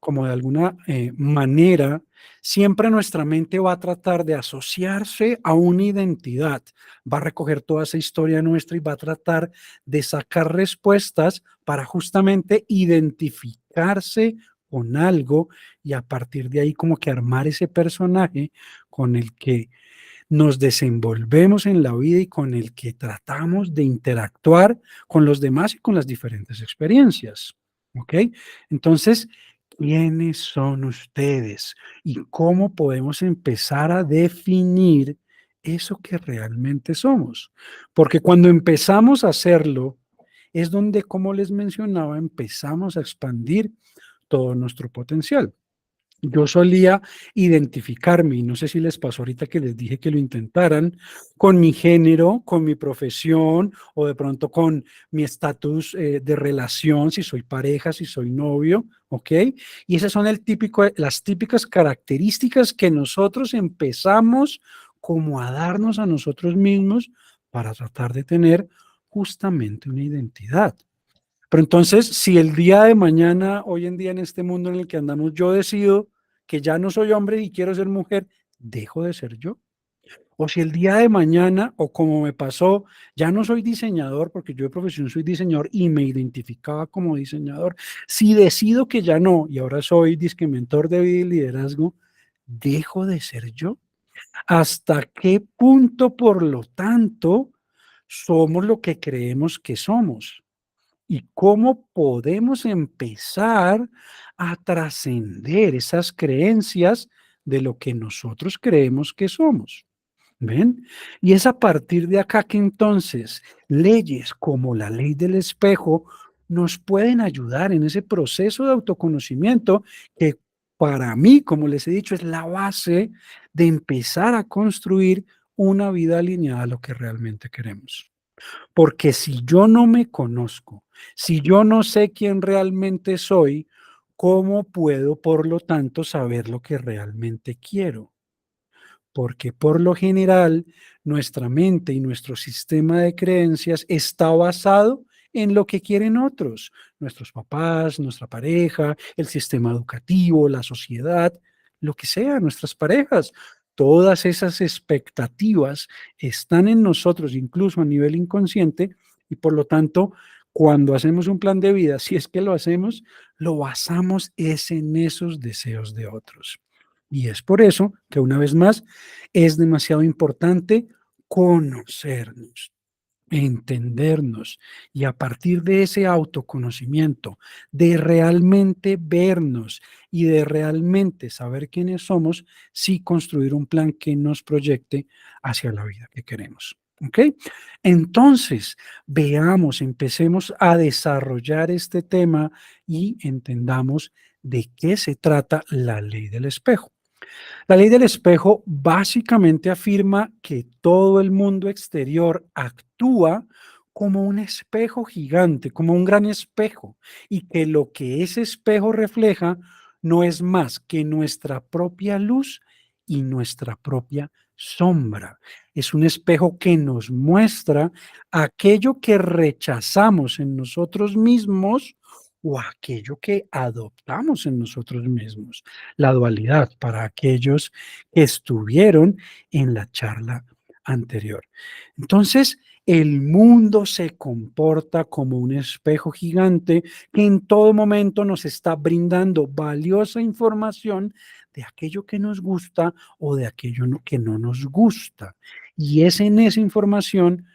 como de alguna manera, siempre nuestra mente va a tratar de asociarse a una identidad, va a recoger toda esa historia nuestra y va a tratar de sacar respuestas para justamente identificarse con algo y a partir de ahí como que armar ese personaje con el que nos desenvolvemos en la vida y con el que tratamos de interactuar con los demás y con las diferentes experiencias. ¿Ok? Entonces, ¿quiénes son ustedes? ¿Y cómo podemos empezar a definir eso que realmente somos? Porque cuando empezamos a hacerlo, es donde, como les mencionaba, empezamos a expandir todo nuestro potencial. Yo solía identificarme, y no sé si les pasó ahorita que les dije que lo intentaran, con mi género, con mi profesión o de pronto con mi estatus de relación, si soy pareja, si soy novio, ¿ok? Y esas son las típicas características que nosotros empezamos como a darnos a nosotros mismos para tratar de tener justamente una identidad. Pero entonces, si el día de mañana, hoy en día en este mundo en el que andamos, yo decido que ya no soy hombre y quiero ser mujer, ¿dejo de ser yo? O si el día de mañana, o como me pasó, ya no soy diseñador, porque yo de profesión soy diseñador y me identificaba como diseñador, si decido que ya no, y ahora soy disque mentor de vida y liderazgo, ¿dejo de ser yo? ¿Hasta qué punto, por lo tanto, somos lo que creemos que somos? ¿Y cómo podemos empezar a trascender esas creencias de lo que nosotros creemos que somos? ¿Ven? Y es a partir de acá que entonces leyes como la ley del espejo nos pueden ayudar en ese proceso de autoconocimiento que para mí, como les he dicho, es la base de empezar a construir una vida alineada a lo que realmente queremos. Porque si yo no me conozco, si yo no sé quién realmente soy, ¿cómo puedo, por lo tanto, saber lo que realmente quiero? Porque por lo general, nuestra mente y nuestro sistema de creencias está basado en lo que quieren otros, nuestros papás, nuestra pareja, el sistema educativo, la sociedad, lo que sea, nuestras parejas. Todas esas expectativas están en nosotros, incluso a nivel inconsciente, y por lo tanto, cuando hacemos un plan de vida, si es que lo hacemos, lo basamos es en esos deseos de otros. Y es por eso que una vez más es demasiado importante conocernos, entendernos y a partir de ese autoconocimiento, de realmente vernos y de realmente saber quiénes somos, sí construir un plan que nos proyecte hacia la vida que queremos. ¿Ok? Entonces, veamos, empecemos a desarrollar este tema y entendamos de qué se trata la ley del espejo. La ley del espejo básicamente afirma que todo el mundo exterior actúa como un espejo gigante, como un gran espejo, y que lo que ese espejo refleja no es más que nuestra propia luz y nuestra propia sombra. Es un espejo que nos muestra aquello que rechazamos en nosotros mismos o aquello que adoptamos en nosotros mismos, la dualidad para aquellos que estuvieron en la charla anterior. Entonces, el mundo se comporta como un espejo gigante que en todo momento nos está brindando valiosa información de aquello que nos gusta o de aquello que no nos gusta. Y es en esa información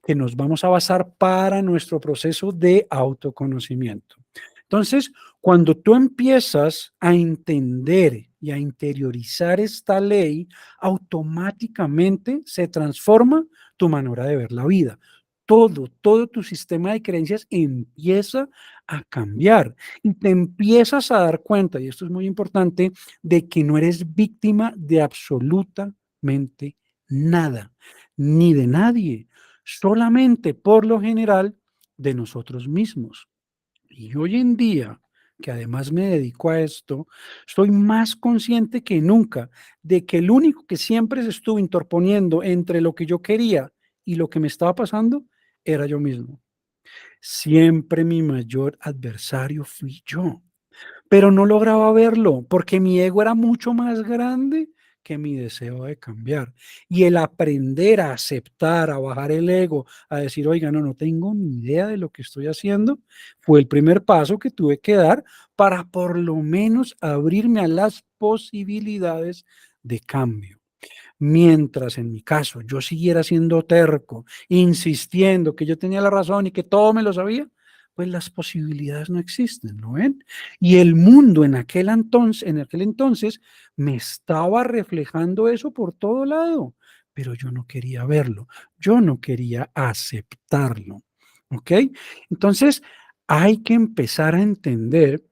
que nos vamos a basar para nuestro proceso de autoconocimiento. Entonces, cuando tú empiezas a entender y a interiorizar esta ley, automáticamente se transforma tu manera de ver la vida. Todo tu sistema de creencias empieza a cambiar y te empiezas a dar cuenta, y esto es muy importante, de que no eres víctima de absolutamente nada, ni de nadie, solamente por lo general de nosotros mismos. Y hoy en día, que además me dedico a esto, estoy más consciente que nunca de que el único que siempre se estuvo interponiendo entre lo que yo quería y lo que me estaba pasando era yo mismo. Siempre mi mayor adversario fui yo. pero no lograba verlo porque mi ego era mucho más grande que mi deseo de cambiar. Y el aprender a aceptar, a bajar el ego, a decir, oiga, no, no tengo ni idea de lo que estoy haciendo, fue el primer paso que tuve que dar para por lo menos abrirme a las posibilidades de cambio. Mientras en mi caso yo siguiera siendo terco, insistiendo que yo tenía la razón y que todo me lo sabía, pues las posibilidades no existen, ¿no ven? Y el mundo en aquel entonces me estaba reflejando eso por todo lado, pero yo no quería verlo, yo no quería aceptarlo, ¿ok? Entonces hay que empezar a entender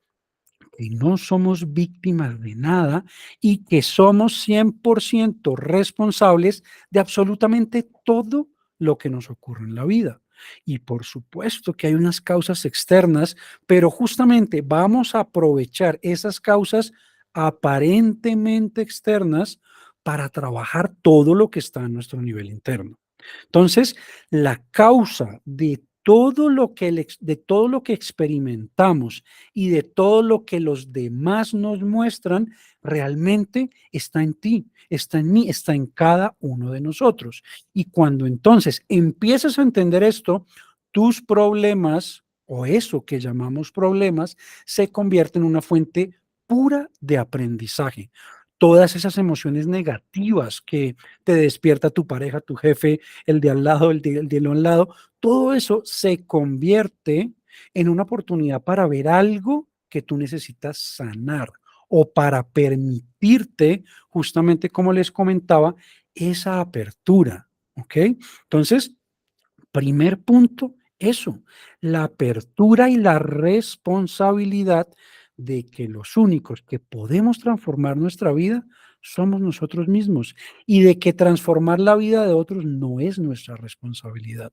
que no somos víctimas de nada y que somos 100% responsables de absolutamente todo lo que nos ocurre en la vida. Y por supuesto que hay unas causas externas, pero justamente vamos a aprovechar esas causas aparentemente externas para trabajar todo lo que está a nuestro nivel interno. Entonces, la causa de todo lo que experimentamos y de todo lo que los demás nos muestran, realmente está en ti, está en mí, está en cada uno de nosotros. Y cuando entonces empiezas a entender esto, tus problemas o eso que llamamos problemas se convierte en una fuente pura de aprendizaje. Todas esas emociones negativas que te despierta tu pareja, tu jefe, el de al lado, el de al lado, todo eso se convierte en una oportunidad para ver algo que tú necesitas sanar o para permitirte, justamente como les comentaba, esa apertura, ¿ok? Entonces, primer punto, eso, la apertura y la responsabilidad de que los únicos que podemos transformar nuestra vida somos nosotros mismos y de que transformar la vida de otros no es nuestra responsabilidad.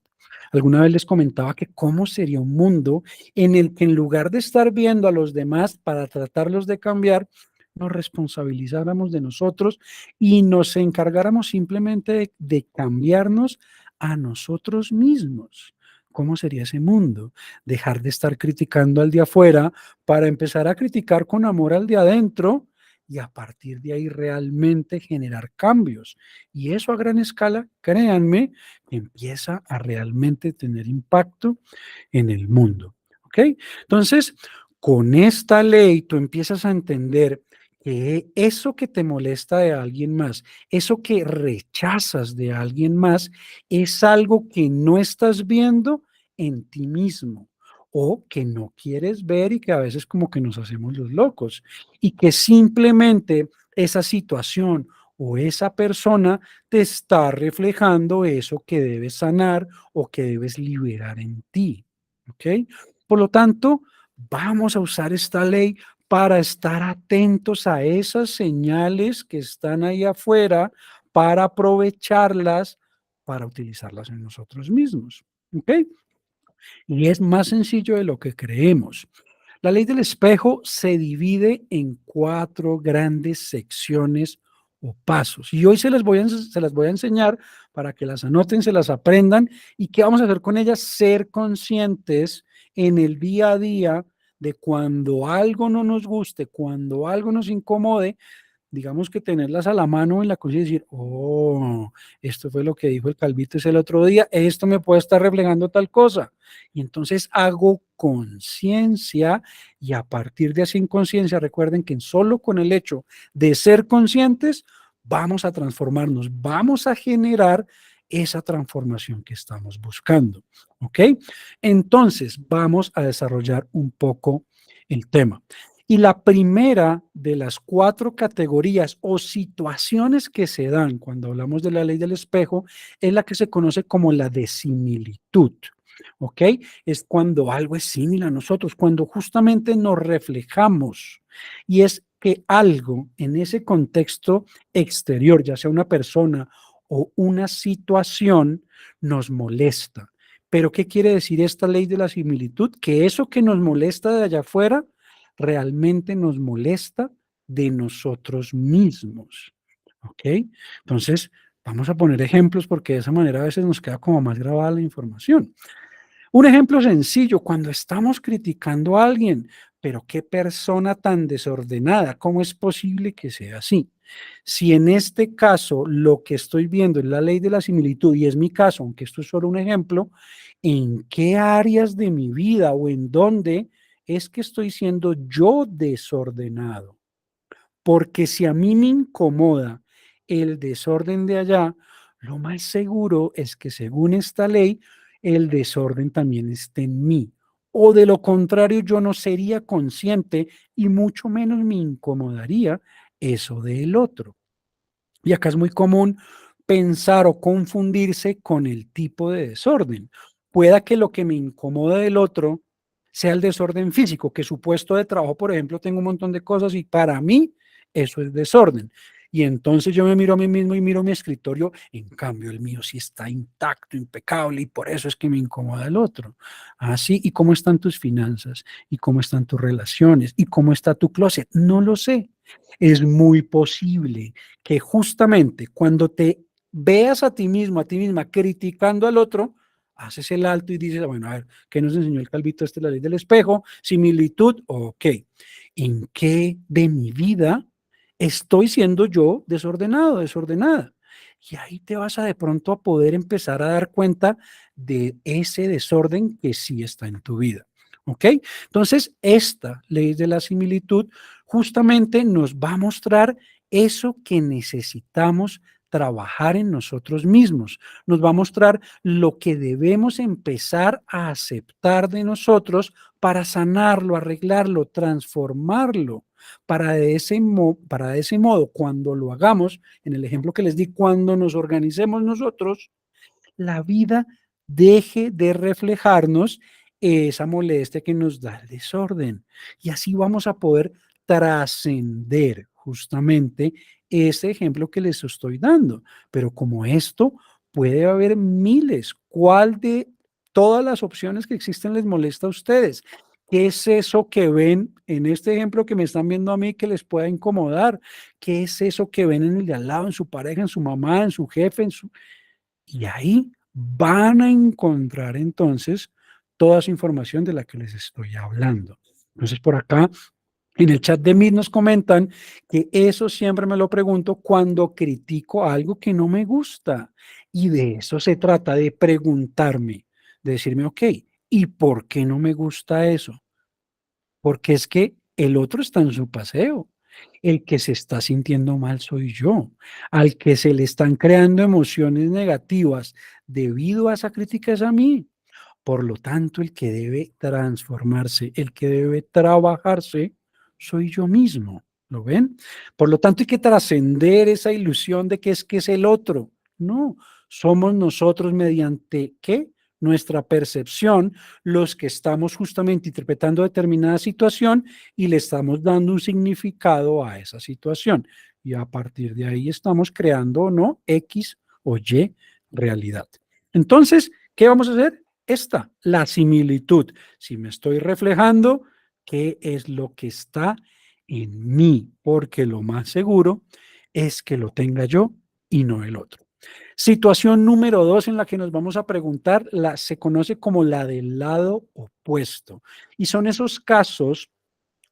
Alguna vez les comentaba que cómo sería un mundo en el que en lugar de estar viendo a los demás para tratarlos de cambiar, nos responsabilizáramos de nosotros y nos encargáramos simplemente de cambiarnos a nosotros mismos. ¿Cómo sería ese mundo? Dejar de estar criticando al de afuera para empezar a criticar con amor al de adentro y a partir de ahí realmente generar cambios. Y eso a gran escala, créanme, empieza a realmente tener impacto en el mundo. ¿Ok? Entonces, con esta ley tú empiezas a entender que eso que te molesta de alguien más, eso que rechazas de alguien más, es algo que no estás viendo en ti mismo o que no quieres ver y que a veces como que nos hacemos los locos y que simplemente esa situación o esa persona te está reflejando eso que debes sanar o que debes liberar en ti. ¿Ok? Por lo tanto, vamos a usar esta ley para estar atentos a esas señales que están ahí afuera, para aprovecharlas, para utilizarlas en nosotros mismos. ¿Ok? Y es más sencillo de lo que creemos. La ley del espejo se divide en cuatro grandes secciones o pasos. Y hoy se las voy a enseñar para que las anoten, se las aprendan. ¿Y qué vamos a hacer con ellas? Ser conscientes en el día a día de cuando algo no nos guste, cuando algo nos incomode, digamos que tenerlas a la mano en la conciencia y decir, oh, esto fue lo que dijo el Calvito ese el otro día, esto me puede estar reflejando tal cosa. Y entonces hago conciencia y a partir de esa inconsciencia, recuerden que solo con el hecho de ser conscientes, vamos a transformarnos, vamos a generar esa transformación que estamos buscando. ¿Ok? Entonces, vamos a desarrollar un poco el tema. Y la primera de las cuatro categorías o situaciones que se dan cuando hablamos de la ley del espejo es la que se conoce como la de similitud. ¿Ok? Es cuando algo es similar a nosotros, cuando justamente nos reflejamos. Y es que algo en ese contexto exterior, ya sea una persona o una situación, nos molesta. Pero ¿qué quiere decir esta ley de la similitud? Que eso que nos molesta de allá afuera realmente nos molesta de nosotros mismos. ¿Ok? Entonces, vamos a poner ejemplos porque de esa manera a veces nos queda como más grabada la información. Un ejemplo sencillo, cuando estamos criticando a alguien, pero qué persona tan desordenada, ¿cómo es posible que sea así? Si en este caso lo que estoy viendo es la ley de la similitud y es mi caso, aunque esto es solo un ejemplo, ¿en qué áreas de mi vida o en dónde es que estoy siendo yo desordenado? Porque si a mí me incomoda el desorden de allá, lo más seguro es que según esta ley, el desorden también esté en mí. O de lo contrario, yo no sería consciente y mucho menos me incomodaría eso del otro. Y acá es muy común pensar o confundirse con el tipo de desorden. Pueda que lo que me incomoda del otro sea el desorden físico, que su puesto de trabajo, por ejemplo, tengo un montón de cosas y para mí eso es desorden. Y entonces yo me miro a mí mismo y miro mi escritorio, en cambio el mío sí está intacto, impecable y por eso es que me incomoda el otro. Así, ¿y cómo están tus finanzas? ¿Y cómo están tus relaciones? ¿Y cómo está tu closet? No lo sé. Es muy posible que justamente cuando te veas a ti mismo, a ti misma, criticando al otro, haces el alto y dices, bueno, a ver, ¿qué nos enseñó el Calvito? Esta es la ley del espejo, similitud, ok. ¿En qué de mi vida estoy siendo yo desordenado, desordenada? Y ahí te vas a de pronto a poder empezar a dar cuenta de ese desorden que sí está en tu vida. ¿Ok? Entonces, esta ley de la similitud justamente nos va a mostrar eso que necesitamos trabajar en nosotros mismos. Nos va a mostrar lo que debemos empezar a aceptar de nosotros para sanarlo, arreglarlo, transformarlo, para de ese modo, cuando lo hagamos, en el ejemplo que les di, cuando nos organicemos nosotros, la vida deje de reflejarnos esa molestia que nos da el desorden. Y así vamos a poder trascender justamente ese ejemplo que les estoy dando. Pero como esto puede haber miles, ¿cuál de todas las opciones que existen les molesta a ustedes? ¿Qué es eso que ven en este ejemplo que me están viendo a mí que les pueda incomodar? ¿Qué es eso que ven en el de al lado, en su pareja, en su mamá, en su jefe, en su... Y ahí van a encontrar entonces toda esa información de la que les estoy hablando. Entonces, por acá en el chat de Meet nos comentan que eso siempre me lo pregunto cuando critico algo que no me gusta. Y de eso se trata, de preguntarme, de decirme, ok, ¿y por qué no me gusta eso? Porque es que el otro está en su paseo. El que se está sintiendo mal soy yo. Al que se le están creando emociones negativas debido a esa crítica es a mí. Por lo tanto, el que debe transformarse, el que debe trabajarse, soy yo mismo. ¿Lo ven? Por lo tanto, hay que trascender esa ilusión de que es el otro. No, somos nosotros mediante qué? Nuestra percepción, los que estamos justamente interpretando determinada situación y le estamos dando un significado a esa situación. Y a partir de ahí estamos creando o no X o Y realidad. Entonces, ¿qué vamos a hacer? Esta, la similitud. Si me estoy reflejando, ¿qué es lo que está en mí? Porque lo más seguro es que lo tenga yo y no el otro. Situación número 2 en la que nos vamos a preguntar, se conoce como la del lado opuesto. Y son esos casos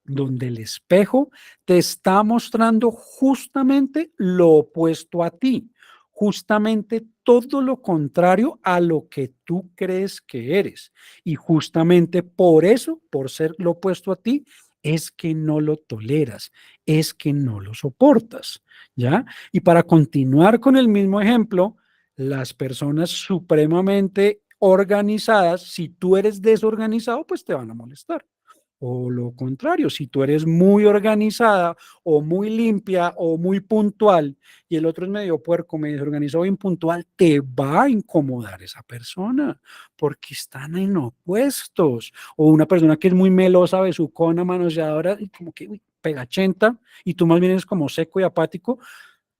donde el espejo te está mostrando justamente lo opuesto a ti, justamente todo lo contrario a lo que tú crees que eres. Y justamente por eso, por ser lo opuesto a ti, es que no lo toleras, es que no lo soportas, ¿ya? Y para continuar con el mismo ejemplo, las personas supremamente organizadas, si tú eres desorganizado, pues te van a molestar. O lo contrario, si tú eres muy organizada o muy limpia o muy puntual y el otro es medio puerco, medio desorganizado o impuntual, te va a incomodar esa persona porque están en opuestos. O una persona que es muy melosa, besucona, manoseadora y como que uy, pegachenta y tú más bien eres como seco y apático,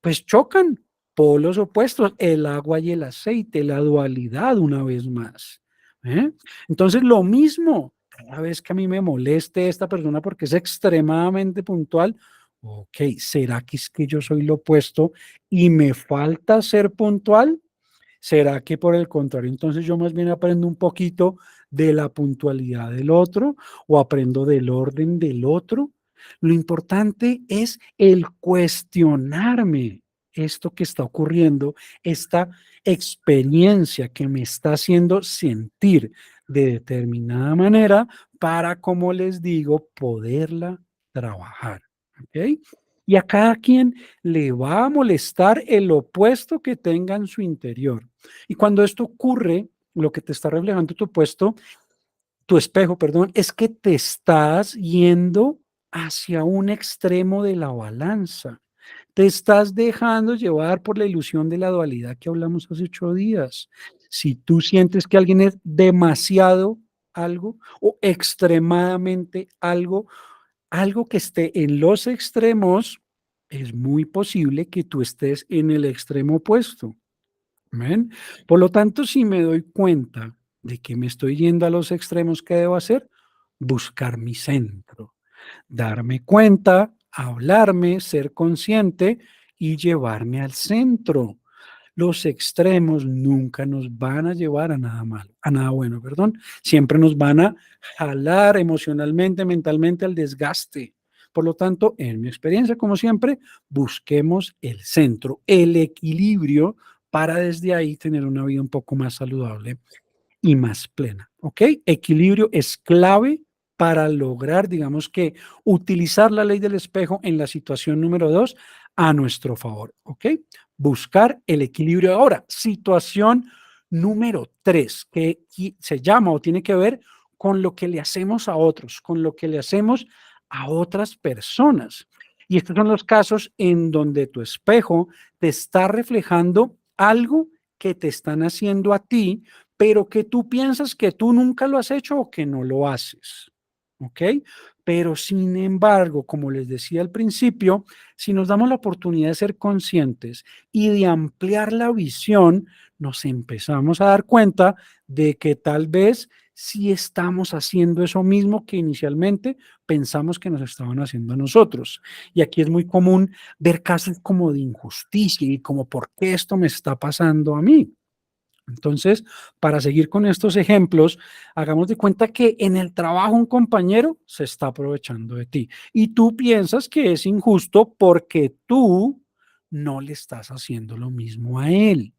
pues chocan polos opuestos, el agua y el aceite, la dualidad una vez más. ¿Eh? Entonces, lo mismo, cada vez que a mí me moleste esta persona porque es extremadamente puntual, ok, ¿será que es que yo soy lo opuesto y me falta ser puntual? ¿Será que por el contrario, entonces yo más bien aprendo un poquito de la puntualidad del otro o aprendo del orden del otro. Lo importante es el cuestionarme esto que está ocurriendo, esta experiencia que me está haciendo sentir de determinada manera para, como les digo, poderla trabajar. ¿Ok? Y a cada quien le va a molestar el opuesto que tenga en su interior. Y cuando esto ocurre, lo que te está reflejando tu espejo, perdón, es que te estás yendo hacia un extremo de la balanza. Te estás dejando llevar por la ilusión de la dualidad que hablamos hace 8 días. Si tú sientes que alguien es demasiado algo o extremadamente algo, algo que esté en los extremos, es muy posible que tú estés en el extremo opuesto. ¿Ven? Por lo tanto, si me doy cuenta de que me estoy yendo a los extremos, ¿qué debo hacer? Buscar mi centro, darme cuenta, hablarme, ser consciente y llevarme al centro. Los extremos nunca nos van a llevar a nada malo, a nada bueno, perdón. Siempre nos van a jalar emocionalmente, mentalmente al desgaste. Por lo tanto, en mi experiencia, como siempre, busquemos el centro, el equilibrio para desde ahí tener una vida un poco más saludable y más plena, ¿ok? Equilibrio es clave para lograr, digamos que, utilizar la ley del espejo en la situación número 2 a nuestro favor, ¿ok? Buscar el equilibrio. Ahora, situación número 3, que se llama o tiene que ver con lo que le hacemos a otros, con lo que le hacemos a otras personas. Y estos son los casos en donde tu espejo te está reflejando algo que te están haciendo a ti, pero que tú piensas que tú nunca lo has hecho o que no lo haces, ¿ok? Pero sin embargo, como les decía al principio, si nos damos la oportunidad de ser conscientes y de ampliar la visión, nos empezamos a dar cuenta de que tal vez sí estamos haciendo eso mismo que inicialmente pensamos que nos estaban haciendo a nosotros. Y aquí es muy común ver casos como de injusticia y como, ¿por qué esto me está pasando a mí? Entonces, para seguir con estos ejemplos, hagamos de cuenta que en el trabajo un compañero se está aprovechando de ti y tú piensas que es injusto porque tú no le estás haciendo lo mismo a él,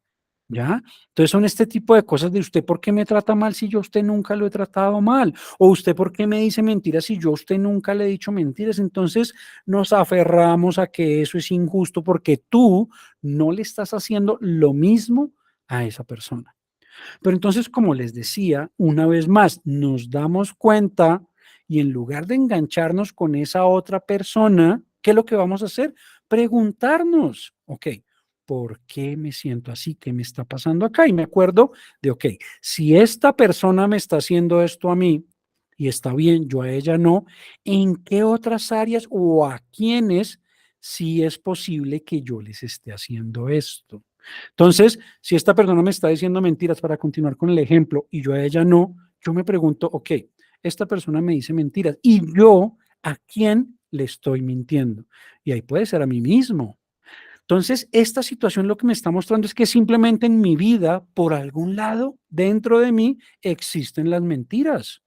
¿ya? Entonces son este tipo de cosas de usted, ¿por qué me trata mal si yo a usted nunca lo he tratado mal? O usted, ¿por qué me dice mentiras si yo a usted nunca le he dicho mentiras? Entonces nos aferramos a que eso es injusto porque tú no le estás haciendo lo mismo a esa persona. Pero entonces, como les decía, una vez más, nos damos cuenta y en lugar de engancharnos con esa otra persona, ¿qué es lo que vamos a hacer? Preguntarnos, ok, ¿por qué me siento así? ¿Qué me está pasando acá? Y me acuerdo de, ok, si esta persona me está haciendo esto a mí y está bien, yo a ella no, ¿en qué otras áreas o a quiénes sí es posible que yo les esté haciendo esto? Entonces, si esta persona me está diciendo mentiras, para continuar con el ejemplo, y yo a ella no, yo me pregunto, ok, esta persona me dice mentiras, y yo, ¿a quién le estoy mintiendo? Y ahí puede ser a mí mismo. Entonces, esta situación lo que me está mostrando es que simplemente en mi vida, por algún lado, dentro de mí, existen las mentiras.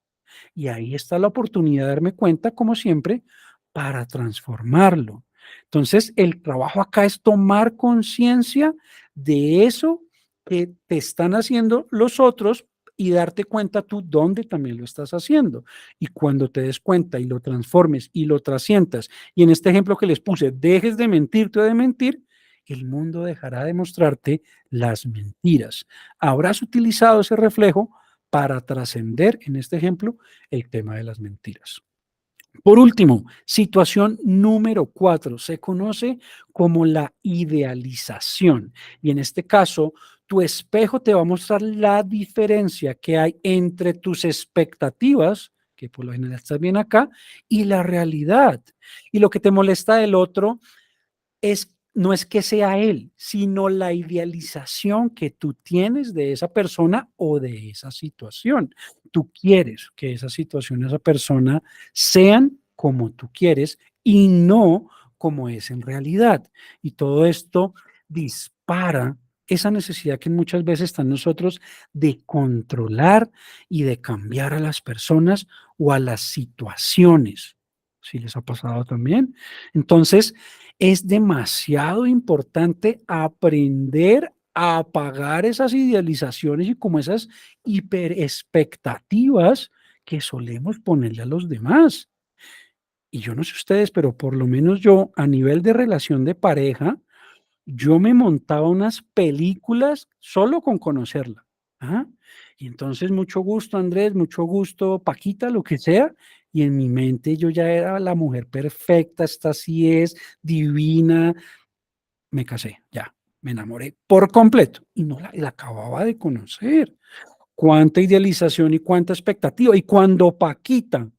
Y ahí está la oportunidad de darme cuenta, como siempre, para transformarlo. Entonces, el trabajo acá es tomar conciencia de eso que te están haciendo los otros y darte cuenta tú dónde también lo estás haciendo. Y cuando te des cuenta y lo transformes y lo trascientas, y en este ejemplo que les puse, dejes de mentirte o de mentir, el mundo dejará de mostrarte las mentiras. Habrás utilizado ese reflejo para trascender, en este ejemplo, el tema de las mentiras. Por último, situación número 4, se conoce como la idealización. Y en este caso, tu espejo te va a mostrar la diferencia que hay entre tus expectativas, que por lo general estás bien acá, y la realidad. Y lo que te molesta del otro no es que sea él, sino la idealización que tú tienes de esa persona o de esa situación. Tú quieres que esa situación, esa persona sean como tú quieres y no como es en realidad. Y todo esto dispara esa necesidad que muchas veces está en nosotros de controlar y de cambiar a las personas o a las situaciones. ¿Sí les ha pasado también? Entonces, es demasiado importante aprender a apagar esas idealizaciones y como esas hiperexpectativas que solemos ponerle a los demás. Y yo no sé ustedes, pero por lo menos yo, a nivel de relación de pareja, yo me montaba unas películas solo con conocerla, ajá. Y entonces, mucho gusto, Andrés, mucho gusto, Paquita, lo que sea, y en mi mente yo ya era la mujer perfecta, esta sí es, divina, me casé, ya, me enamoré por completo, y no la acababa de conocer. Cuánta idealización y cuánta expectativa. Y cuando Paquita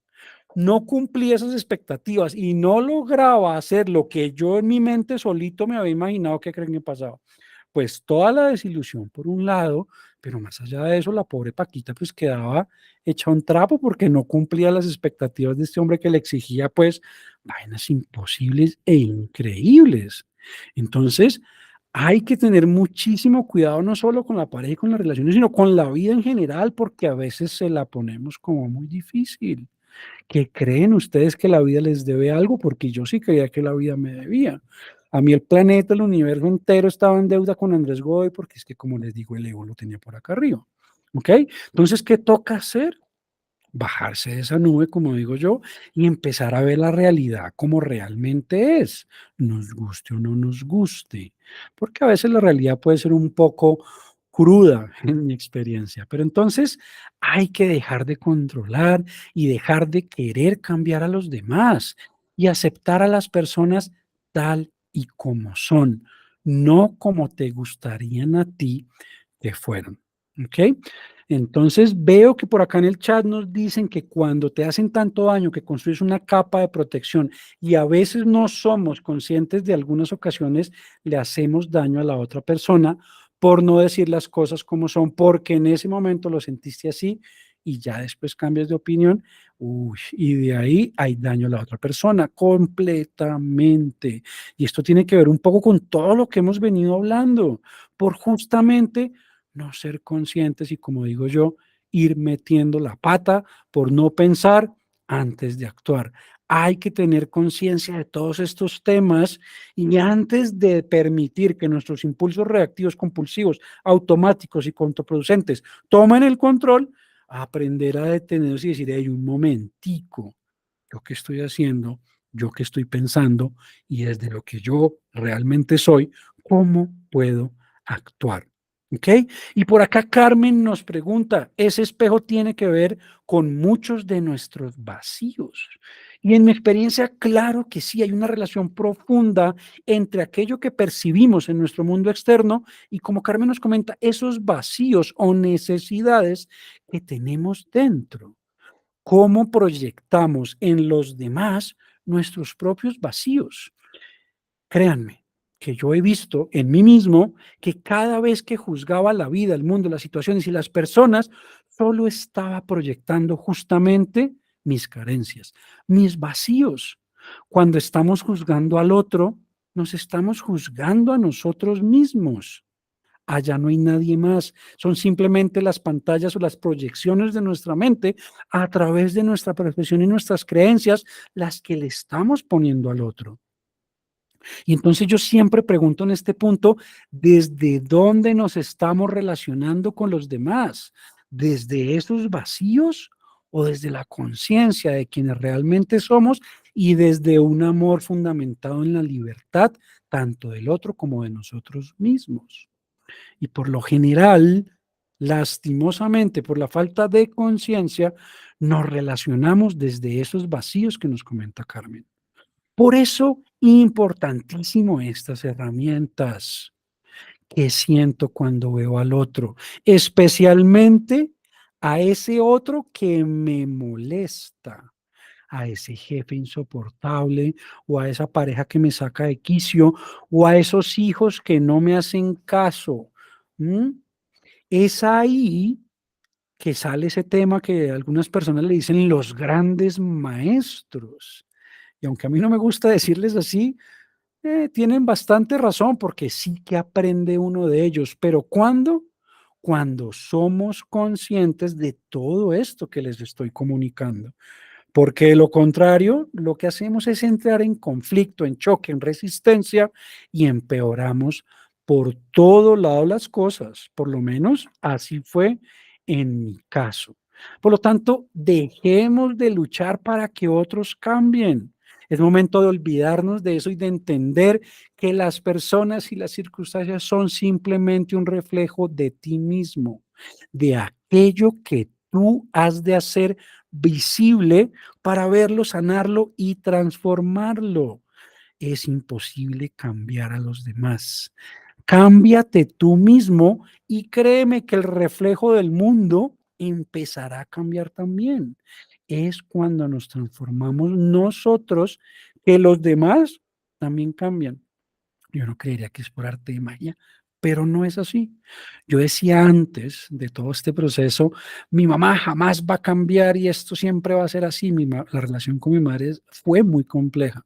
no cumplía esas expectativas y no lograba hacer lo que yo en mi mente solito me había imaginado, ¿qué creen que pasaba? Pues toda la desilusión por un lado, pero más allá de eso, la pobre Paquita pues quedaba hecha un trapo porque no cumplía las expectativas de este hombre que le exigía pues vainas imposibles e increíbles. Entonces, hay que tener muchísimo cuidado no solo con la pareja y con las relaciones, sino con la vida en general, porque a veces se la ponemos como muy difícil. ¿Que creen ustedes que la vida les debe algo? Porque yo sí creía que la vida me debía. A mí el planeta, el universo entero estaba en deuda con Andrés Godoy, porque es que, como les digo, el ego lo tenía por acá arriba. ¿Ok? Entonces, ¿qué toca hacer? Bajarse de esa nube, como digo yo, y empezar a ver la realidad como realmente es, nos guste o no nos guste, porque a veces la realidad puede ser un poco cruda en mi experiencia, pero entonces hay que dejar de controlar y dejar de querer cambiar a los demás y aceptar a las personas tal y como son, no como te gustarían a ti que fueran. ¿Ok? Entonces veo que por acá en el chat nos dicen que cuando te hacen tanto daño que construyes una capa de protección y a veces no somos conscientes de algunas ocasiones le hacemos daño a la otra persona por no decir las cosas como son, porque en ese momento lo sentiste así y ya después cambias de opinión, uy, y de ahí hay daño a la otra persona completamente. Y esto tiene que ver un poco con todo lo que hemos venido hablando, por justamente no ser conscientes y, como digo yo, ir metiendo la pata por no pensar antes de actuar. Hay que tener conciencia de todos estos temas y antes de permitir que nuestros impulsos reactivos compulsivos, automáticos y contraproducentes tomen el control, aprender a detenerse y decir, hey, un momentico, ¿yo qué estoy haciendo? ¿Yo qué estoy pensando? Y desde lo que yo realmente soy, ¿cómo puedo actuar? ¿Ok? Y por acá Carmen nos pregunta, ese espejo tiene que ver con muchos de nuestros vacíos. Y en mi experiencia, claro que sí, hay una relación profunda entre aquello que percibimos en nuestro mundo externo y, como Carmen nos comenta, esos vacíos o necesidades que tenemos dentro. ¿Cómo proyectamos en los demás nuestros propios vacíos? Créanme que yo he visto en mí mismo que cada vez que juzgaba la vida, el mundo, las situaciones y las personas, solo estaba proyectando justamente mis carencias, mis vacíos. Cuando estamos juzgando al otro, nos estamos juzgando a nosotros mismos. Allá no hay nadie más, son simplemente las pantallas o las proyecciones de nuestra mente a través de nuestra percepción y nuestras creencias las que le estamos poniendo al otro. Y entonces yo siempre pregunto en este punto, ¿desde dónde nos estamos relacionando con los demás? ¿Desde esos vacíos o desde la conciencia de quienes realmente somos y desde un amor fundamentado en la libertad, tanto del otro como de nosotros mismos? Y por lo general, lastimosamente, por la falta de conciencia, nos relacionamos desde esos vacíos que nos comenta Carmen. Por eso, importantísimo estas herramientas que siento cuando veo al otro, especialmente a ese otro que me molesta, a ese jefe insoportable o a esa pareja que me saca de quicio o a esos hijos que no me hacen caso. ¿Mm? Es ahí que sale ese tema que algunas personas le dicen los grandes maestros. Y aunque a mí no me gusta decirles así, Tienen bastante razón porque sí que aprende uno de ellos, pero ¿cuándo? Cuando somos conscientes de todo esto que les estoy comunicando. Porque de lo contrario, lo que hacemos es entrar en conflicto, en choque, en resistencia y empeoramos por todo lado las cosas. Por lo menos así fue en mi caso. Por lo tanto, dejemos de luchar para que otros cambien. Es momento de olvidarnos de eso y de entender que las personas y las circunstancias son simplemente un reflejo de ti mismo, de aquello que tú has de hacer visible para verlo, sanarlo y transformarlo. Es imposible cambiar a los demás. Cámbiate tú mismo y créeme que el reflejo del mundo empezará a cambiar también. Es cuando nos transformamos nosotros que los demás también cambian. Yo no creería que es por arte de magia, pero no es así. Yo decía antes de todo este proceso, mi mamá jamás va a cambiar y esto siempre va a ser así. La relación con mi madre fue muy compleja.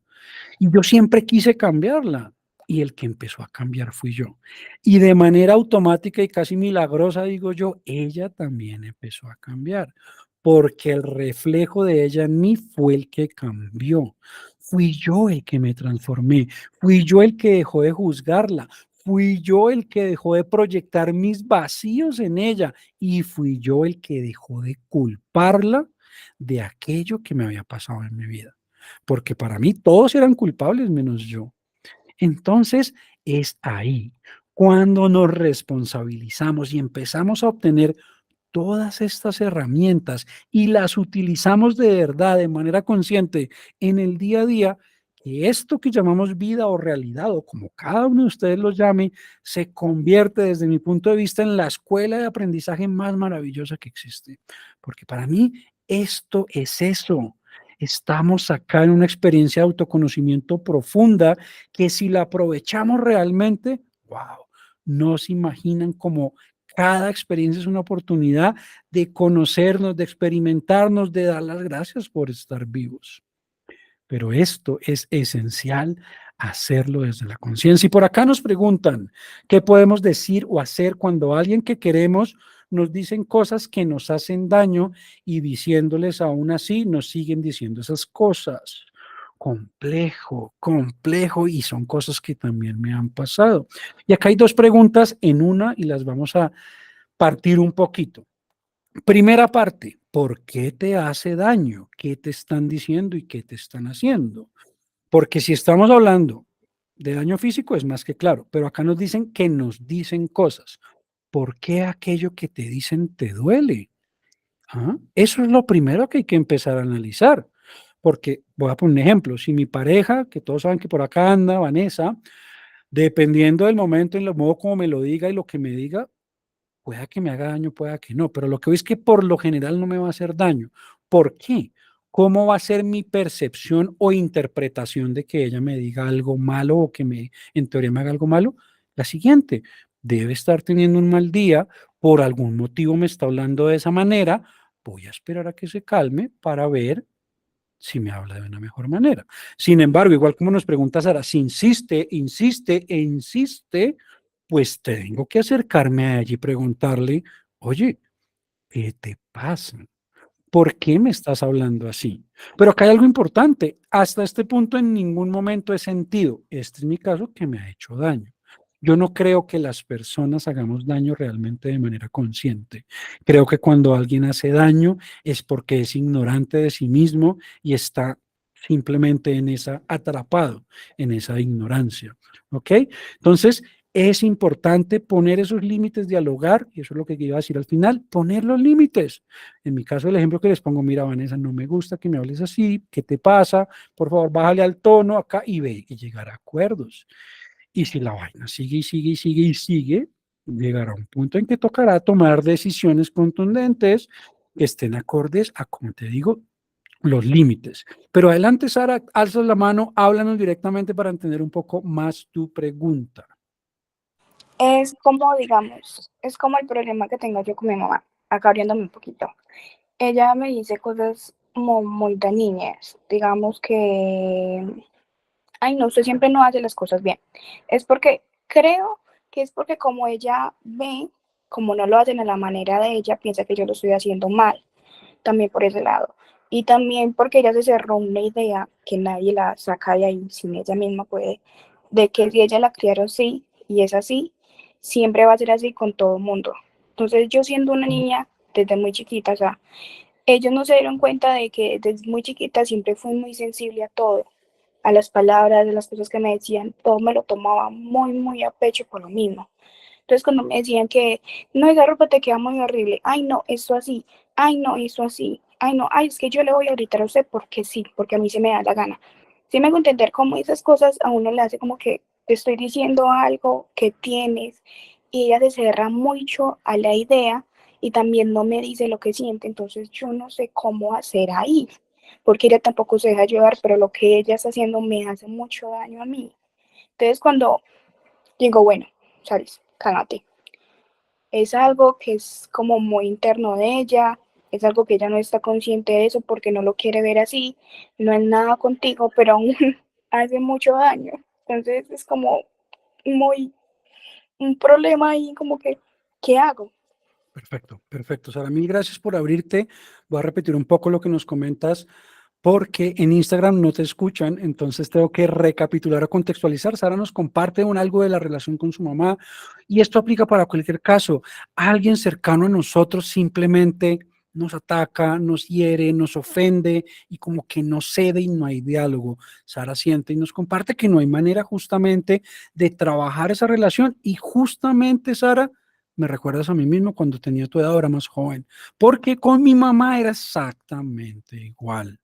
Y yo siempre quise cambiarla, y el que empezó a cambiar fui yo. Y de manera automática y casi milagrosa, digo yo, ella también empezó a cambiar, porque el reflejo de ella en mí fue el que cambió. Fui yo el que me transformé, fui yo el que dejó de juzgarla, fui yo el que dejó de proyectar mis vacíos en ella y fui yo el que dejó de culparla de aquello que me había pasado en mi vida porque para mí todos eran culpables menos yo. Entonces, es ahí cuando nos responsabilizamos y empezamos a obtener todas estas herramientas y las utilizamos de verdad, de manera consciente en el día a día, que esto que llamamos vida o realidad, o como cada uno de ustedes lo llame, se convierte desde mi punto de vista en la escuela de aprendizaje más maravillosa que existe. Porque para mí esto es eso. Estamos acá en una experiencia de autoconocimiento profunda que si la aprovechamos realmente, wow, no se imaginan cómo cada experiencia es una oportunidad de conocernos, de experimentarnos, de dar las gracias por estar vivos. Pero esto es esencial hacerlo desde la conciencia. Y por acá nos preguntan, ¿qué podemos decir o hacer cuando alguien que queremos nos dicen cosas que nos hacen daño y diciéndoles aún así nos siguen diciendo esas cosas? Complejo, complejo y son cosas que también me han pasado. Y acá hay dos preguntas en una y las vamos a partir un poquito. Primera parte, ¿por qué te hace daño? ¿Qué te están diciendo y qué te están haciendo? Porque si estamos hablando de daño físico es más que claro, pero acá nos dicen que nos dicen cosas. ¿Por qué aquello que te dicen te duele? ¿Ah? Eso es lo primero que hay que empezar a analizar. Porque voy a poner un ejemplo, si mi pareja, que todos saben que por acá anda, Vanessa, dependiendo del momento, en el modo como me lo diga y lo que me diga, pueda que me haga daño, pueda que no, pero lo que veo es que por lo general no me va a hacer daño. ¿Por qué? ¿Cómo va a ser mi percepción o interpretación de que ella me diga algo malo o que me, en teoría me haga algo malo? La siguiente, debe estar teniendo un mal día, por algún motivo me está hablando de esa manera, voy a esperar a que se calme para ver si me habla de una mejor manera. Sin embargo, igual como nos pregunta Sara, si insiste, insiste e insiste, pues tengo que acercarme a ella y preguntarle, oye, ¿qué te pasa? ¿Por qué me estás hablando así? Pero acá hay algo importante. Hasta este punto en ningún momento he sentido, este es mi caso, que me ha hecho daño. Yo no creo que las personas hagamos daño realmente de manera consciente. Creo que cuando alguien hace daño es porque es ignorante de sí mismo y está simplemente en esa atrapado en esa ignorancia. ¿Ok? Entonces, es importante poner esos límites, dialogar, y eso es lo que iba a decir al final, poner los límites. En mi caso, el ejemplo que les pongo, mira, Vanessa, no me gusta que me hables así, ¿qué te pasa? Por favor, bájale al tono acá y ve y llegar a acuerdos. Y si la vaina sigue y sigue y sigue y sigue, llegará un punto en que tocará tomar decisiones contundentes que estén acordes a, como te digo, los límites. Pero adelante, Sara, alzas la mano, háblanos directamente para entender un poco más tu pregunta. Es como, digamos, es como el problema que tengo yo con mi mamá, acá abriéndome un poquito. Ella me dice cosas como muy de niñas, digamos que ay, no, usted siempre no hace las cosas bien. Es porque creo que es porque como ella ve, como no lo hacen a la manera de ella, piensa que yo lo estoy haciendo mal, también por ese lado. Y también porque ella se cerró una idea que nadie la saca de ahí, sin ella misma puede, de que si ella la criaron así y es así, siempre va a ser así con todo el mundo. Entonces yo siendo una niña desde muy chiquita, o sea, ellos no se dieron cuenta de que desde muy chiquita siempre fui muy sensible a todo, a las palabras, a las cosas que me decían, todo me lo tomaba muy, muy a pecho por lo mismo. Entonces cuando me decían que, no, esa ropa te queda muy horrible, ay no, esto así, ay no, esto así, ay no, ay es que yo le voy a gritar a usted porque sí, porque a mí se me da la gana. Sí me hago entender cómo esas cosas a uno le hace como que te estoy diciendo algo que tienes y ella se cierra mucho a la idea y también no me dice lo que siente, entonces yo no sé cómo hacer ahí, porque ella tampoco se deja llevar, pero lo que ella está haciendo me hace mucho daño a mí. Entonces cuando digo, bueno, Charis, cálmate, es algo que es como muy interno de ella, es algo que ella no está consciente de eso porque no lo quiere ver así, no es nada contigo, pero aún hace mucho daño. Entonces es como muy un problema ahí, como que, ¿qué hago? Perfecto, perfecto. Sara, mil gracias por abrirte. Voy a repetir un poco lo que nos comentas porque en Instagram no te escuchan, entonces tengo que recapitular o contextualizar. Sara nos comparte algo de la relación con su mamá y esto aplica para cualquier caso. Alguien cercano a nosotros simplemente nos ataca, nos hiere, nos ofende y como que no cede y no hay diálogo. Sara siente y nos comparte que no hay manera justamente de trabajar esa relación y justamente, Sara, me recuerdas a mí mismo cuando tenía tu edad, era más joven, porque con mi mamá era exactamente igual.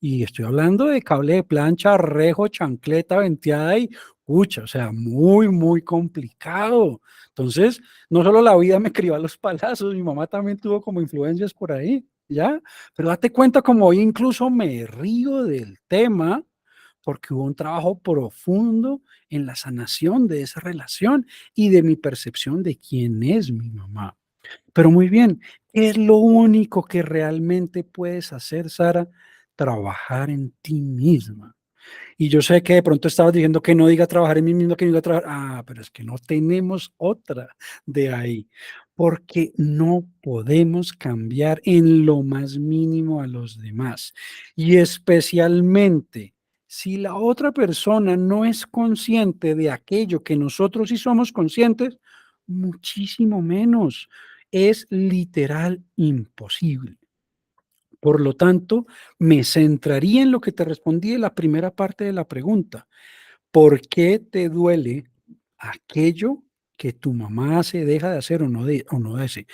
Y estoy hablando de cable de plancha, rejo, chancleta, venteada y pucha, o sea, muy, muy complicado. Entonces, no solo la vida me crió a los palazos, mi mamá también tuvo como influencias por ahí, ¿ya? Pero date cuenta como hoy incluso me río del tema porque hubo un trabajo profundo en la sanación de esa relación y de mi percepción de quién es mi mamá. Pero muy bien, ¿qué es lo único que realmente puedes hacer, Sara? Trabajar en ti misma. Y yo sé que de pronto estabas diciendo que no diga trabajar en mí mismo, que no diga trabajar. Ah, pero es que no tenemos otra de ahí, porque no podemos cambiar en lo más mínimo a los demás. Y especialmente si la otra persona no es consciente de aquello que nosotros sí somos conscientes, muchísimo menos. Es literal imposible. Por lo tanto, me centraría en lo que te respondí en la primera parte de la pregunta. ¿Por qué te duele aquello que tu mamá hace, deja de hacer o no hace?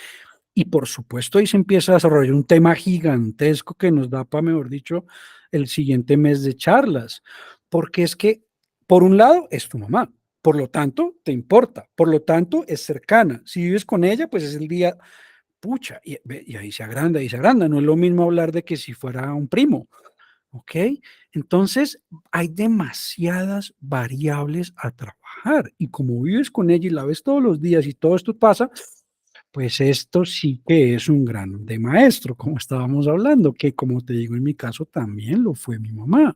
Y por supuesto, ahí se empieza a desarrollar un tema gigantesco que nos da para, mejor dicho, el siguiente mes de charlas. Porque es que, por un lado, es tu mamá. Por lo tanto, te importa. Por lo tanto, es cercana. Si vives con ella, pues es el día pucha, y ahí se agranda, y se agranda. No es lo mismo hablar de que si fuera un primo, ¿ok? Entonces, hay demasiadas variables a trabajar. Y como vives con ella y la ves todos los días y todo esto pasa, pues esto sí que es un gran de maestro, como estábamos hablando, que como te digo, en mi caso también lo fue mi mamá.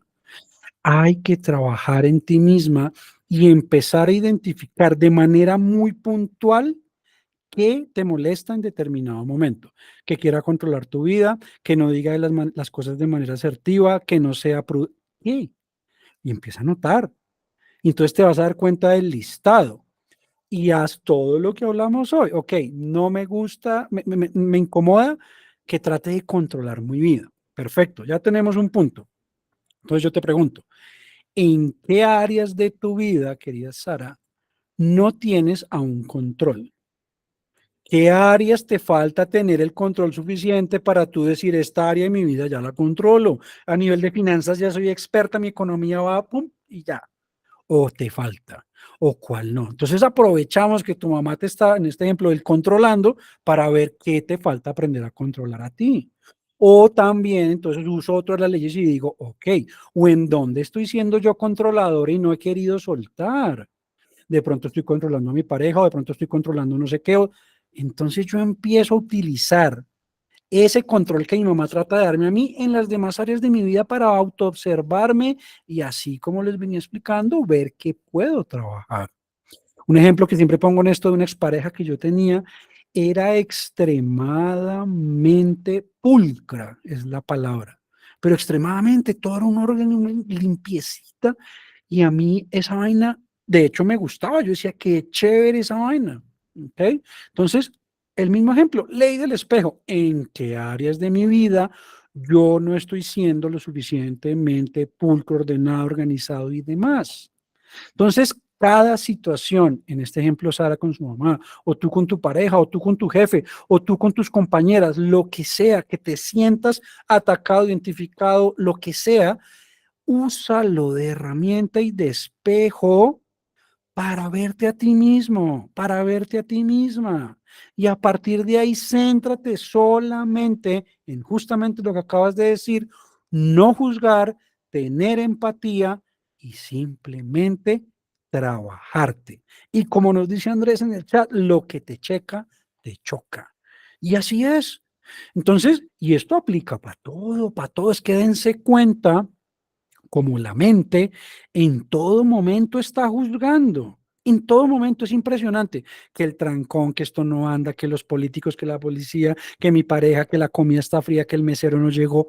Hay que trabajar en ti misma y empezar a identificar de manera muy puntual qué te molesta en determinado momento, que quiera controlar tu vida, que no diga las cosas de manera asertiva, que no sea y empieza a notar. Y entonces te vas a dar cuenta del listado y haz todo lo que hablamos hoy. Ok, no me gusta, me incomoda que trate de controlar mi vida. Perfecto, ya tenemos un punto. Entonces yo te pregunto, ¿en qué áreas de tu vida, querida Sara, no tienes aún control? ¿Qué áreas te falta tener el control suficiente para tú decir, esta área de mi vida ya la controlo? A nivel de finanzas ya soy experta, mi economía va, pum, y ya. O te falta, o cuál no. Entonces aprovechamos que tu mamá te está, en este ejemplo, el controlando para ver qué te falta aprender a controlar a ti. O también, entonces uso otras las leyes y digo, ok, o en dónde estoy siendo yo controlador y no he querido soltar. De pronto estoy controlando a mi pareja o de pronto estoy controlando no sé qué. Entonces yo empiezo a utilizar ese control que mi mamá trata de darme a mí en las demás áreas de mi vida para autoobservarme y así como les venía explicando, ver qué puedo trabajar. Un ejemplo que siempre pongo en esto de una expareja que yo tenía era extremadamente pulcra, es la palabra, pero extremadamente, todo era un órgano, una limpiecita, y a mí esa vaina, de hecho, me gustaba, yo decía, qué chévere esa vaina, ¿ok? Entonces, el mismo ejemplo, ley del espejo, ¿en qué áreas de mi vida yo no estoy siendo lo suficientemente pulcro, ordenado, organizado y demás? Entonces, cada situación, en este ejemplo, Sara con su mamá, o tú con tu pareja, o tú con tu jefe, o tú con tus compañeras, lo que sea, que te sientas atacado, identificado, lo que sea, úsalo de herramienta y de espejo para verte a ti mismo, para verte a ti misma. Y a partir de ahí, céntrate solamente en justamente lo que acabas de decir, no juzgar, tener empatía y simplemente trabajarte. Y como nos dice Andrés en el chat, lo que te checa, te choca. Y así es. Entonces, y esto aplica para todo, es que dense cuenta como la mente en todo momento está juzgando. En todo momento es impresionante que el trancón, que esto no anda, que los políticos, que la policía, que mi pareja, que la comida está fría, que el mesero no llegó.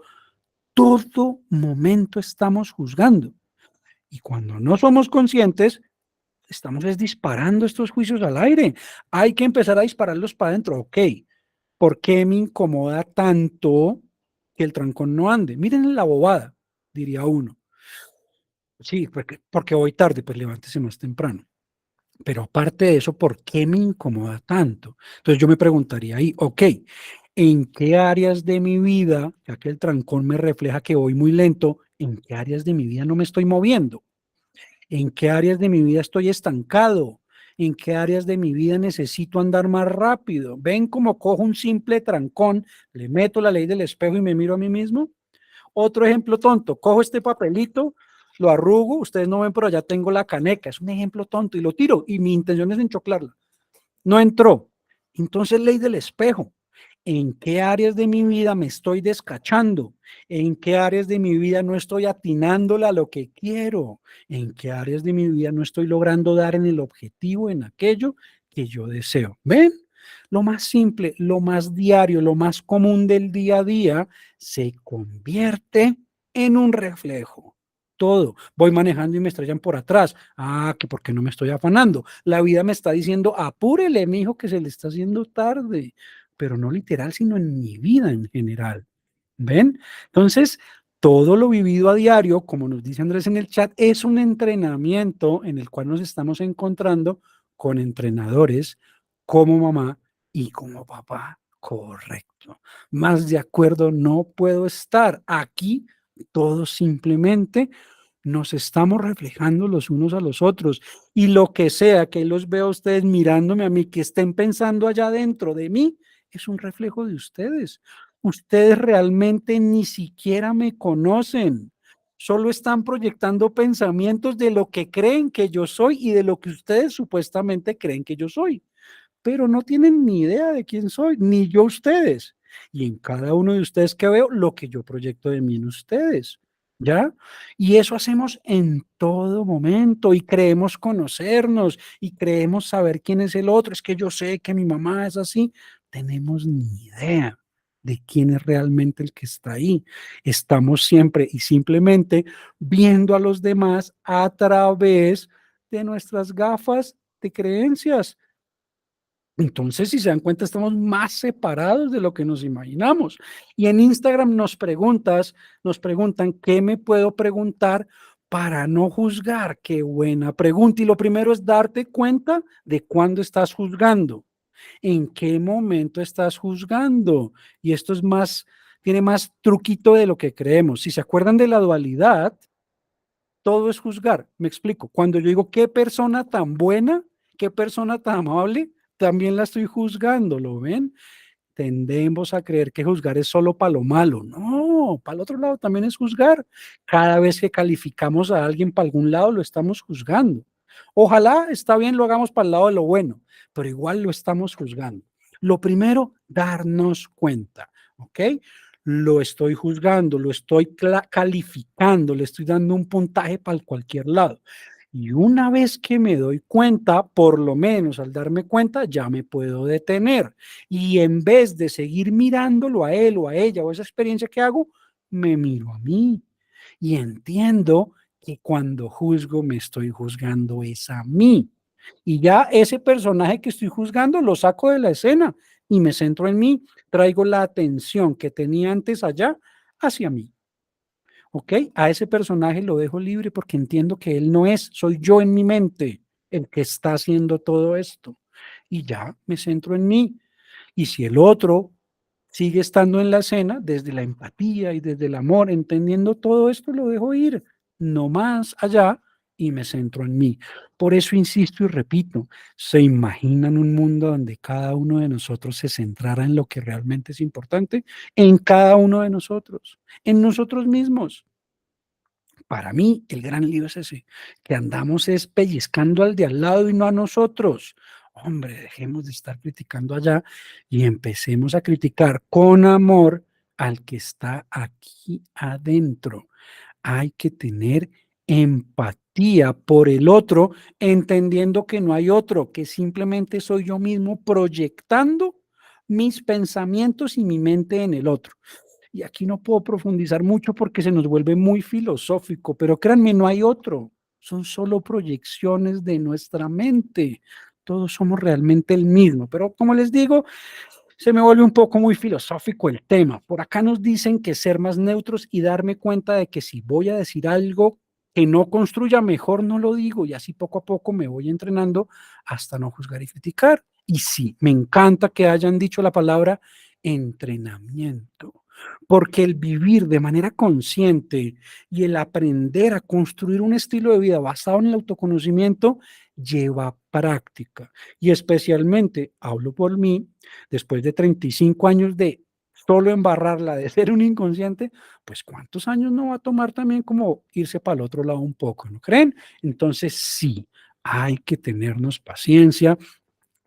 Todo momento estamos juzgando. Y cuando no somos conscientes, estamos disparando estos juicios al aire. Hay que empezar a dispararlos para adentro. Ok, ¿por qué me incomoda tanto que el trancón no ande? Miren la bobada, diría uno. Sí, porque voy tarde, pues levántese más temprano. Pero aparte de eso, ¿por qué me incomoda tanto? Entonces yo me preguntaría ahí, ok, ¿en qué áreas de mi vida, ya que el trancón me refleja que voy muy lento, en qué áreas de mi vida no me estoy moviendo? ¿En qué áreas de mi vida estoy estancado? ¿En qué áreas de mi vida necesito andar más rápido? ¿Ven cómo cojo un simple trancón, le meto la ley del espejo y me miro a mí mismo? Otro ejemplo tonto, cojo este papelito, lo arrugo, ustedes no ven, pero ya tengo la caneca, es un ejemplo tonto y lo tiro y mi intención es enchoclarla. No entró. Entonces, ley del espejo. ¿En qué áreas de mi vida me estoy descachando? ¿En qué áreas de mi vida no estoy atinándole a lo que quiero? ¿En qué áreas de mi vida no estoy logrando dar en el objetivo, en aquello que yo deseo? ¿Ven? Lo más simple, lo más diario, lo más común del día a día se convierte en un reflejo. Todo. Voy manejando y me estrellan por atrás. Ah, que porque no me estoy afanando. La vida me está diciendo, apúrele, mijo, que se le está haciendo tarde. Pero no literal, sino en mi vida en general. ¿Ven? Entonces, todo lo vivido a diario, como nos dice Andrés en el chat, es un entrenamiento en el cual nos estamos encontrando con entrenadores como mamá y como papá. Correcto. Más de acuerdo no puedo estar. Aquí todo simplemente nos estamos reflejando los unos a los otros. Y lo que sea que los vea a ustedes mirándome a mí, que estén pensando allá dentro de mí, es un reflejo de ustedes. Ustedes realmente ni siquiera me conocen. Solo están proyectando pensamientos de lo que creen que yo soy y de lo que ustedes supuestamente creen que yo soy, pero no tienen ni idea de quién soy, ni yo ustedes. Y en cada uno de ustedes que veo, lo que yo proyecto de mí en ustedes, ¿ya? Y eso hacemos en todo momento y creemos conocernos y creemos saber quién es el otro. Es que yo sé que mi mamá es así. Tenemos ni idea de quién es realmente el que está ahí. Estamos siempre y simplemente viendo a los demás a través de nuestras gafas de creencias. Entonces, si se dan cuenta, estamos más separados de lo que nos imaginamos. Y en Instagram nos preguntan, ¿qué me puedo preguntar para no juzgar? Qué buena pregunta. Y lo primero es darte cuenta de cuándo estás juzgando, en qué momento estás juzgando. Y esto es más, tiene más truquito de lo que creemos. Si se acuerdan de la dualidad, todo es juzgar. Me explico. Cuando yo digo, qué persona tan buena, qué persona tan amable, también la estoy juzgando, ¿lo ven? Tendemos a creer que juzgar es solo para lo malo. No, para el otro lado también es juzgar. Cada vez que calificamos a alguien para algún lado, lo estamos juzgando. Ojalá, está bien, lo hagamos para el lado de lo bueno, pero igual lo estamos juzgando. Lo primero, darnos cuenta. ¿ok? Lo estoy juzgando, lo estoy calificando, le estoy dando un puntaje para cualquier lado. Y una vez que me doy cuenta, por lo menos al darme cuenta, ya me puedo detener. Y en vez de seguir mirándolo a él o a ella o esa experiencia que hago, me miro a mí y entiendo que cuando juzgo me estoy juzgando es a mí. Y ya ese personaje que estoy juzgando lo saco de la escena y me centro en mí, traigo la atención que tenía antes allá hacia mí. ¿Ok? A ese personaje lo dejo libre porque entiendo que él no es, soy yo en mi mente el que está haciendo todo esto. Y ya me centro en mí. Y si el otro sigue estando en la escena, desde la empatía y desde el amor, entendiendo todo esto, lo dejo ir, no más allá y me centro en mí. Por eso insisto y repito, ¿se imaginan un mundo donde cada uno de nosotros se centrara en lo que realmente es importante? En cada uno de nosotros, en nosotros mismos. Para mí, el gran lío es ese, que andamos es pellizcando al de al lado y no a nosotros. Hombre, dejemos de estar criticando allá y empecemos a criticar con amor al que está aquí adentro. Hay que tener empatía por el otro, entendiendo que no hay otro, que simplemente soy yo mismo proyectando mis pensamientos y mi mente en el otro. Y aquí no puedo profundizar mucho porque se nos vuelve muy filosófico, pero créanme, no hay otro. Son solo proyecciones de nuestra mente. Todos somos realmente el mismo. Pero como les digo, se me vuelve un poco muy filosófico el tema. Por acá nos dicen que ser más neutros y darme cuenta de que si voy a decir algo que no construya, mejor no lo digo y así poco a poco me voy entrenando hasta no juzgar y criticar. Y sí, me encanta que hayan dicho la palabra entrenamiento, porque el vivir de manera consciente y el aprender a construir un estilo de vida basado en el autoconocimiento lleva práctica. Y especialmente, hablo por mí, después de 35 años de solo embarrarla, de ser un inconsciente, pues cuántos años no va a tomar también como irse para el otro lado un poco, ¿no creen? Entonces sí, hay que tenernos paciencia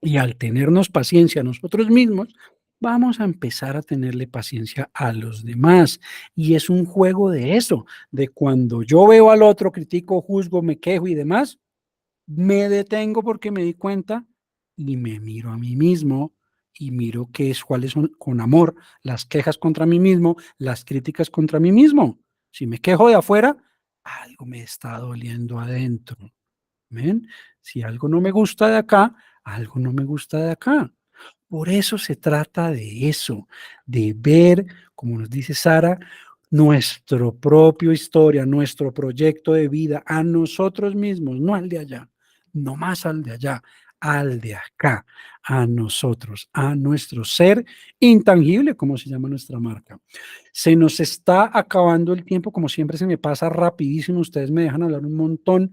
y al tenernos paciencia nosotros mismos, vamos a empezar a tenerle paciencia a los demás. Y es un juego de eso, de cuando yo veo al otro, critico, juzgo, me quejo y demás, me detengo porque me di cuenta y me miro a mí mismo y miro cuáles son con amor las quejas contra mí mismo, las críticas contra mí mismo. Si me quejo de afuera, algo me está doliendo adentro. ¿Ven? Si algo no me gusta de acá, algo no me gusta de acá. Por eso se trata de eso, de ver, como nos dice Sara, nuestro propio historia, nuestro proyecto de vida a nosotros mismos, no al de allá, no más al de allá, al de acá, a nosotros, a nuestro ser intangible, como se llama nuestra marca. Se nos está acabando el tiempo, como siempre se me pasa rapidísimo, ustedes me dejan hablar un montón,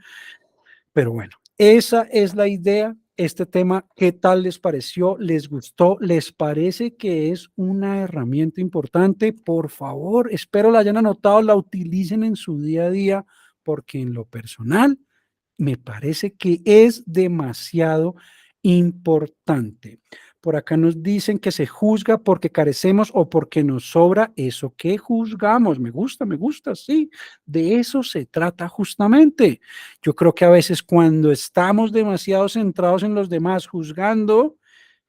pero bueno, esa es la idea. Este tema, ¿qué tal les pareció? ¿Les gustó? ¿Les parece que es una herramienta importante? Por favor, espero la hayan anotado, la utilicen en su día a día, porque en lo personal me parece que es demasiado importante. Por acá nos dicen que se juzga porque carecemos o porque nos sobra eso que juzgamos. Me gusta, sí. De eso se trata justamente. Yo creo que a veces cuando estamos demasiado centrados en los demás juzgando,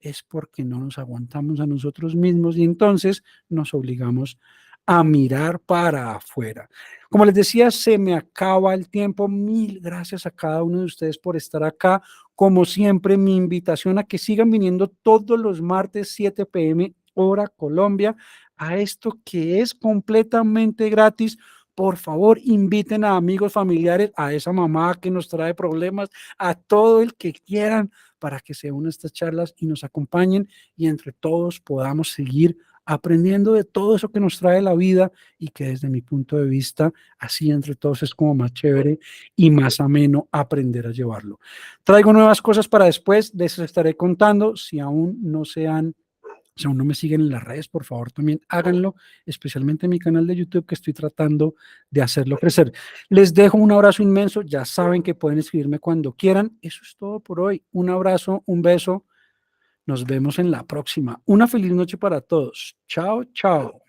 es porque no nos aguantamos a nosotros mismos y entonces nos obligamos a mirar para afuera. Como les decía, se me acaba el tiempo. Mil gracias a cada uno de ustedes por estar acá. Como siempre, mi invitación a que sigan viniendo todos los martes 7 p.m. hora Colombia a esto que es completamente gratis. Por favor, inviten a amigos, familiares, a esa mamá que nos trae problemas, a todo el que quieran para que se unan a estas charlas y nos acompañen y entre todos podamos seguir aprendiendo de todo eso que nos trae la vida y que desde mi punto de vista, así entre todos es como más chévere y más ameno aprender a llevarlo. Traigo nuevas cosas para después, les estaré contando. Si aún no me siguen en las redes, por favor también háganlo, especialmente en mi canal de YouTube que estoy tratando de hacerlo crecer. Les dejo un abrazo inmenso, ya saben que pueden escribirme cuando quieran. Eso es todo por hoy. Un abrazo, un beso. Nos vemos en la próxima. Una feliz noche para todos. Chao, chao.